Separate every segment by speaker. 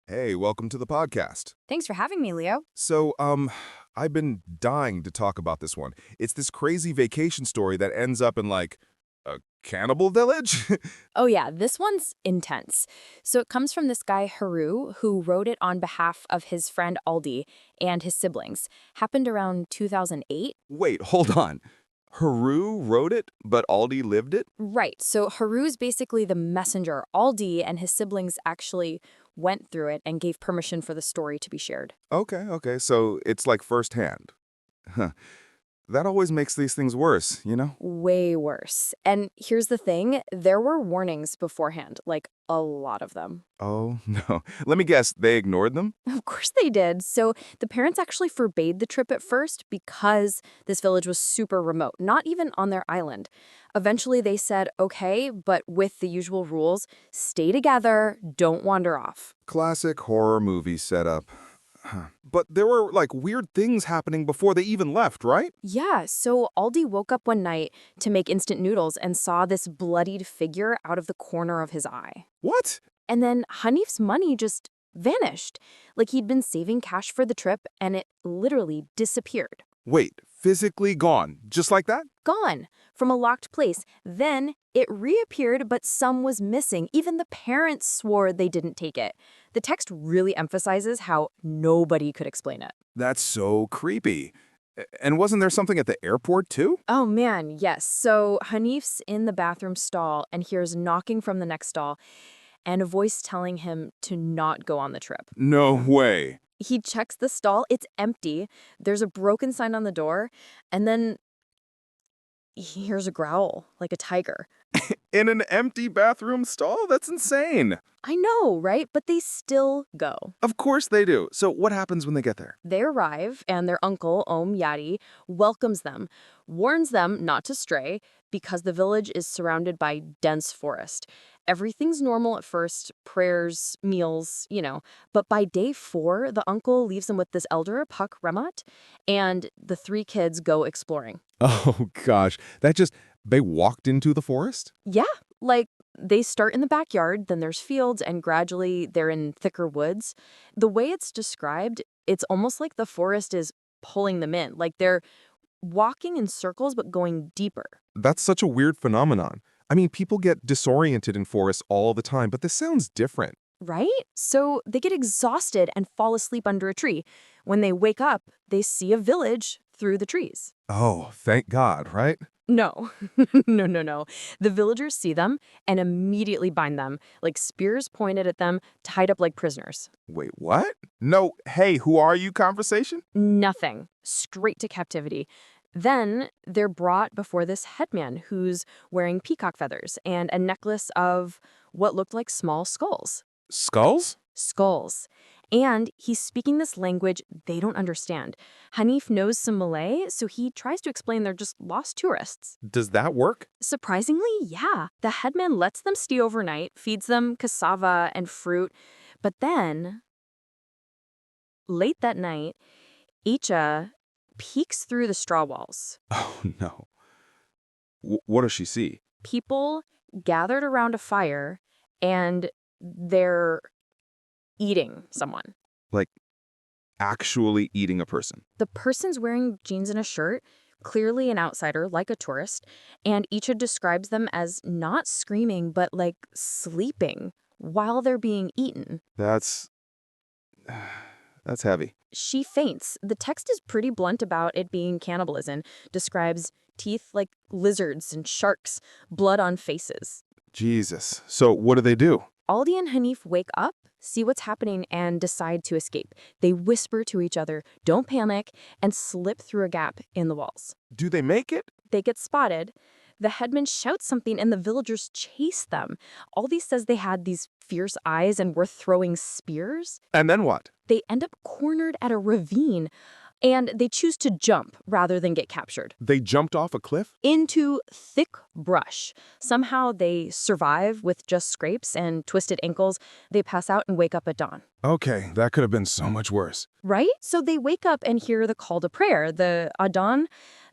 Speaker 1: Hey, welcome to the podcast.
Speaker 2: Thanks for having me, Leo.
Speaker 1: I've been dying to talk about this one. It's this crazy vacation story that ends up in, like, a cannibal village?
Speaker 2: Oh yeah, this one's intense. So it comes from this guy, Haru, who wrote it on behalf of his friend Aldi and his siblings. Happened around 2008.
Speaker 1: Wait, hold on. Haru wrote it, but Aldi lived it?
Speaker 2: Right, so Haru's basically the messenger. Aldi and his siblings actually went through it and gave permission for the story to be shared.
Speaker 1: Okay, so it's like firsthand. Huh. That always makes these things worse, you know?
Speaker 2: Way worse. And here's the thing, there were warnings beforehand, like a lot of them.
Speaker 1: Oh, no. Let me guess, they ignored them?
Speaker 2: Of course they did. So the parents actually forbade the trip at first because this village was super remote, not even on their island. Eventually they said, okay, but with the usual rules, stay together, don't wander off.
Speaker 1: Classic horror movie setup. Huh. But there were, like, weird things happening before they even left, right?
Speaker 2: Yeah, so Aldi woke up one night to make instant noodles and saw this bloodied figure out of the corner of his eye.
Speaker 1: What?
Speaker 2: And then Hanif's money just vanished. Like he'd been saving cash for the trip and it literally disappeared.
Speaker 1: Wait, physically gone, just like that?
Speaker 2: Gone from a locked place. Then it reappeared, but some was missing. Even the parents swore they didn't take it. The text really emphasizes how nobody could explain it.
Speaker 1: That's so creepy. And wasn't there something at the airport, too?
Speaker 2: Oh man, yes. So Hanif's in the bathroom stall and hears knocking from the next stall and a voice telling him to not go on the trip.
Speaker 1: No way.
Speaker 2: He checks the stall, it's empty. There's a broken sign on the door, and then he hears a growl, like a tiger.
Speaker 1: In an empty bathroom stall? That's insane.
Speaker 2: I know, right? But they still go.
Speaker 1: Of course they do. So what happens when they get there?
Speaker 2: They arrive, and their uncle, Yadi, welcomes them, warns them not to stray because the village is surrounded by dense forest. Everything's normal at first, prayers, meals, but by day 4, the uncle leaves them with this elder, Pak Ramat, and the 3 kids go exploring.
Speaker 1: Oh, gosh. They walked into the forest?
Speaker 2: Yeah, like they start in the backyard, then there's fields, and gradually they're in thicker woods. The way it's described, it's almost like the forest is pulling them in, like they're walking in circles but going deeper.
Speaker 1: That's such a weird phenomenon. I mean, people get disoriented in forests all the time, but this sounds different.
Speaker 2: Right? So they get exhausted and fall asleep under a tree. When they wake up, they see a village through the trees.
Speaker 1: Oh, thank God, right?
Speaker 2: No, no. The villagers see them and immediately bind them, like spears pointed at them, tied up like prisoners.
Speaker 1: Wait, what? No, hey, who are you conversation?
Speaker 2: Nothing. Straight to captivity. Then they're brought before this headman who's wearing peacock feathers and a necklace of what looked like small skulls.
Speaker 1: Skulls?
Speaker 2: Skulls. And he's speaking this language they don't understand. Hanif knows some Malay, so he tries to explain they're just lost tourists.
Speaker 1: Does that work?
Speaker 2: Surprisingly, yeah. The headman lets them stay overnight, feeds them cassava and fruit. But then, late that night, Icha peeks through the straw walls.
Speaker 1: Oh, no. What does she see?
Speaker 2: People gathered around a fire, and they're eating someone.
Speaker 1: Like, actually eating a person.
Speaker 2: The person's wearing jeans and a shirt, clearly an outsider, like a tourist, and Icha describes them as not screaming, but like sleeping while they're being eaten.
Speaker 1: That's heavy.
Speaker 2: She faints. The text is pretty blunt about it being cannibalism, describes teeth like lizards and sharks, blood on faces.
Speaker 1: Jesus. So what do?
Speaker 2: Aldi and Hanif wake up, see what's happening, and decide to escape. They whisper to each other, don't panic, and slip through a gap in the walls.
Speaker 1: Do they make it?
Speaker 2: They get spotted. The headman shouts something, and the villagers chase them. Aldi says they had these fierce eyes and were throwing spears.
Speaker 1: And then what?
Speaker 2: They end up cornered at a ravine. And they choose to jump rather than get captured
Speaker 1: They jumped off a cliff?
Speaker 2: into thick brush. Somehow they survive with just scrapes and twisted ankles. They pass out and wake up at dawn.
Speaker 1: Okay, that could have been so much worse.
Speaker 2: Right? So they wake up and hear the call to prayer, the adhan.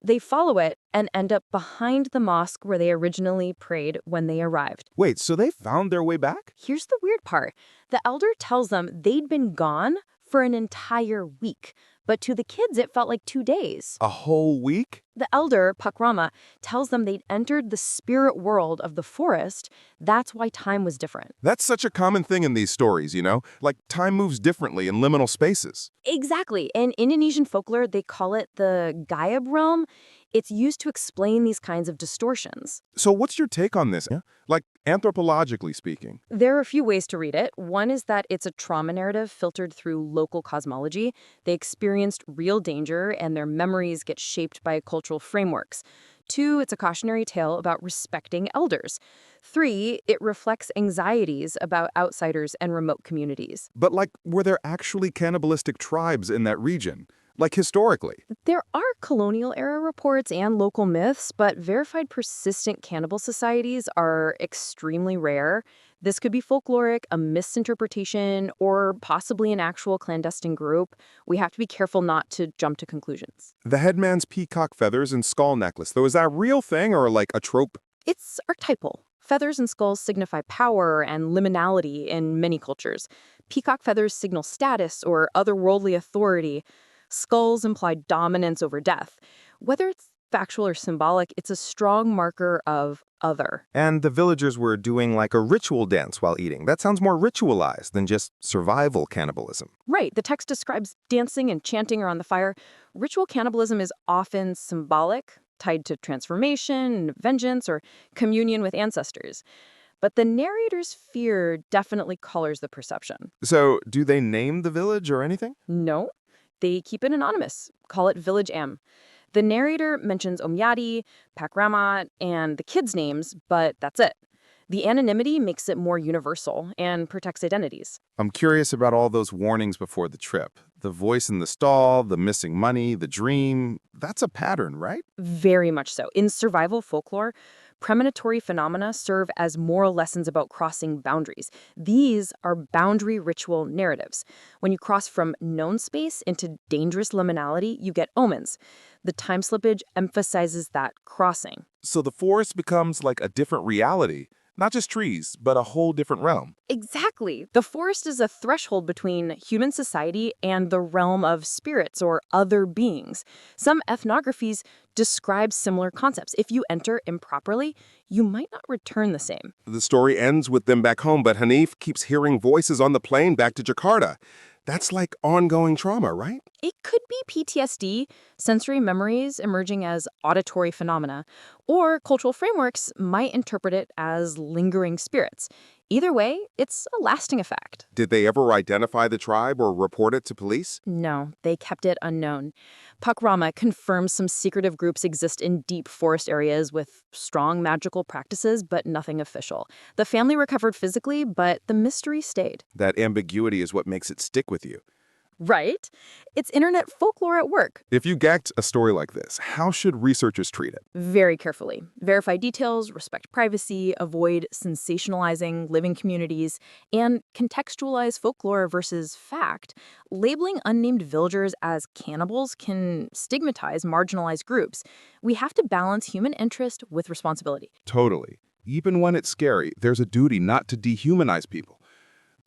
Speaker 2: They follow it and end up behind the mosque where they originally prayed when they arrived.
Speaker 1: Wait, so they found their way back?
Speaker 2: Here's the weird part. The elder tells them they'd been gone for an entire week, but to the kids it felt like 2 days.
Speaker 1: A whole week?
Speaker 2: The elder, Pakrama, tells them they'd entered the spirit world of the forest. That's why time was different.
Speaker 1: That's such a common thing in these stories, you know? Like, time moves differently in liminal spaces.
Speaker 2: Exactly. In Indonesian folklore, they call it the Gaib realm. It's used to explain these kinds of distortions.
Speaker 1: So what's your take on this? Yeah? Like, anthropologically speaking.
Speaker 2: There are a few ways to read it. One is that it's a trauma narrative filtered through local cosmology. They experienced real danger, and their memories get shaped by cultural frameworks. 2, it's a cautionary tale about respecting elders. 3, it reflects anxieties about outsiders and remote communities.
Speaker 1: But, like, were there actually cannibalistic tribes in that region? Like, historically?
Speaker 2: There are colonial-era reports and local myths, but verified persistent cannibal societies are extremely rare. This could be folkloric, a misinterpretation, or possibly an actual clandestine group. We have to be careful not to jump to conclusions.
Speaker 1: The headman's peacock feathers and skull necklace, though, is that a real thing or, like, a trope?
Speaker 2: It's archetypal. Feathers and skulls signify power and liminality in many cultures. Peacock feathers signal status or otherworldly authority. Skulls imply dominance over death. Whether it's factual or symbolic, it's a strong marker of other.
Speaker 3: And the villagers were doing like a ritual dance while eating. That sounds more ritualized than just survival cannibalism.
Speaker 2: Right, the text describes dancing and chanting around the fire. Ritual cannibalism is often symbolic, tied to transformation, vengeance, or communion with ancestors. But the narrator's fear definitely colors the perception.
Speaker 1: So, do they name the village or anything?
Speaker 2: No, they keep it anonymous, call it Village M. The narrator mentions Omyadi, Pakramat, and the kids' names, but that's it. The anonymity makes it more universal and protects identities.
Speaker 1: I'm curious about all those warnings before the trip. The voice in the stall, the missing money, the dream. That's a pattern, right?
Speaker 2: Very much so. In survival folklore, premonitory phenomena serve as moral lessons about crossing boundaries. These are boundary ritual narratives. When you cross from known space into dangerous liminality, you get omens. The time slippage emphasizes that crossing.
Speaker 1: So the forest becomes like a different reality. Not just trees, but a whole different realm.
Speaker 2: Exactly. The forest is a threshold between human society and the realm of spirits or other beings. Some ethnographies describe similar concepts. If you enter improperly, you might not return the same.
Speaker 1: The story ends with them back home, but Hanif keeps hearing voices on the plane back to Jakarta. That's like ongoing trauma, right?
Speaker 2: It could be PTSD, sensory memories emerging as auditory phenomena, or cultural frameworks might interpret it as lingering spirits. Either way, it's a lasting effect.
Speaker 1: Did they ever identify the tribe or report it to police?
Speaker 2: No, they kept it unknown. Pakrama confirms some secretive groups exist in deep forest areas with strong magical practices, but nothing official. The family recovered physically, but the mystery stayed.
Speaker 1: That ambiguity is what makes it stick with you.
Speaker 2: Right? It's internet folklore at work.
Speaker 1: If you gacked a story like this, how should researchers treat it?
Speaker 2: Very carefully. Verify details, respect privacy, avoid sensationalizing living communities, and contextualize folklore versus fact. Labeling unnamed villagers as cannibals can stigmatize marginalized groups. We have to balance human interest with responsibility.
Speaker 1: Totally. Even when it's scary, there's a duty not to dehumanize people.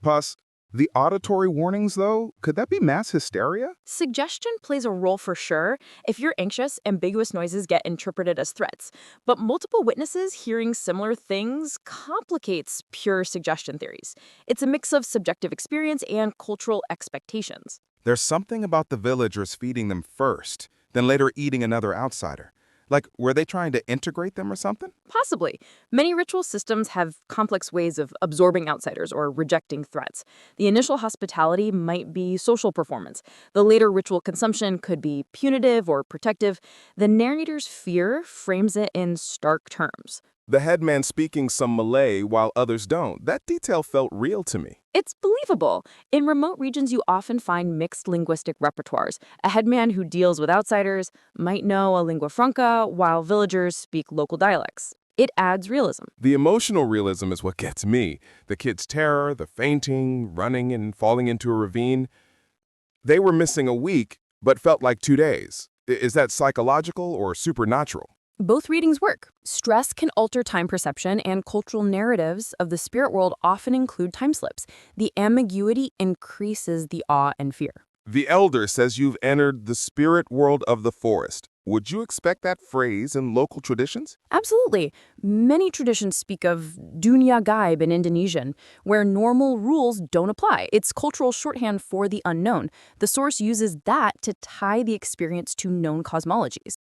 Speaker 1: Plus, the auditory warnings, though, could that be mass hysteria?
Speaker 2: Suggestion plays a role for sure. If you're anxious, ambiguous noises get interpreted as threats. But multiple witnesses hearing similar things complicates pure suggestion theories. It's a mix of subjective experience and cultural expectations.
Speaker 1: There's something about the villagers feeding them first, then later eating another outsider. Like, were they trying to integrate them or something?
Speaker 2: Possibly. Many ritual systems have complex ways of absorbing outsiders or rejecting threats. The initial hospitality might be social performance. The later ritual consumption could be punitive or protective. The narrator's fear frames it in stark terms.
Speaker 1: The headman speaking some Malay while others don't. That detail felt real to me.
Speaker 2: It's believable. In remote regions, you often find mixed linguistic repertoires. A headman who deals with outsiders might know a lingua franca, while villagers speak local dialects. It adds realism.
Speaker 1: The emotional realism is what gets me. The kids' terror, the fainting, running and falling into a ravine. They were missing a week, but felt like 2 days. Is that psychological or supernatural?
Speaker 2: Both readings work. Stress can alter time perception, and cultural narratives of the spirit world often include time slips. The ambiguity increases the awe and fear.
Speaker 1: The elder says you've entered the spirit world of the forest. Would you expect that phrase in local traditions?
Speaker 2: Absolutely. Many traditions speak of dunia gaib in Indonesian, where normal rules don't apply. It's cultural shorthand for the unknown. The source uses that to tie the experience to known cosmologies.